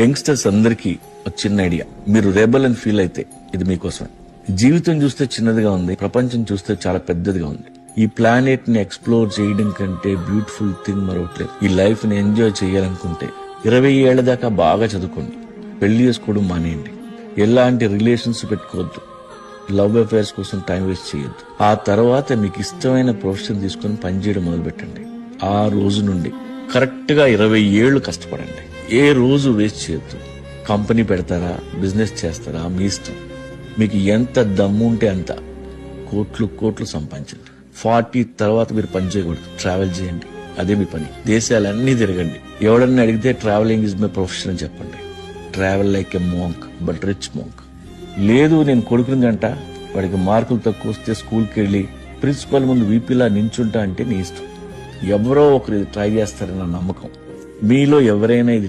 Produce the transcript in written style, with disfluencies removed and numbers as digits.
Youngsters అందరికీ ఒక చిన్న ఐడియా. మీరు రెబల్ అని ఫీల్ అయితే ఇది మీకోసమే. జీవితం చూస్తే చిన్నదిగా ఉంది, ప్రపంచం చూస్తే చాలా పెద్దదిగా ఉంది. ఈ ప్లానెట్ ని ఎక్స్ప్లోర్ చేయడం కంటే బ్యూటిఫుల్ థింగ్ మరొకట్లేదు. ఈ లైఫ్ ని ఎంజాయ్ చేయాలనుకుంటే 20 ఏళ్ల దాకా బాగా చదువుకోండి, పెళ్లి చేసుకోవడం మానేయండి, ఎలాంటి రిలేషన్స్ పెట్టుకోవద్దు, లవ్ అఫైర్స్ కోసం టైం వేస్ట్ చేయొద్దు. ఆ తర్వాత మీకు ఇష్టమైన ప్రొఫెషన్ తీసుకుని పనిచేయడం మొదలు పెట్టండి. ఆ రోజు నుండి కరెక్ట్ గా 20 ఏళ్లు కష్టపడండి. ఏ రోజు వేస్ట్ చేయొద్దు. కంపెనీ పెడతారా, బిజినెస్ చేస్తారా, మీ ఇష్టం. మీకు ఎంత దమ్ము ఉంటే అంత కోట్లు కోట్లు సంపాదించండి. 40 తర్వాత మీరు పని చేయకూడదు, ట్రావెల్ చేయండి, అదే మీ పని. దేశాలన్నీ తిరగండి. ఎవడన్నా అడిగితే ట్రావెలింగ్ ఇస్ మై ప్రొఫెషన్ అని చెప్పండి. Travel like a monk but rich monk. లేదు నేను కొడుకుని గంట, వాడికి మార్కులు తక్కువ వస్తే స్కూల్కి వెళ్ళి ప్రిన్సిపల్ ముందు వీపీలా నించుంటా అంటే నీ ఇష్టం. ఎవరో ఒకరు ట్రై చేస్తారన్న నమ్మకం. మీలో ఎవరైనా ఇది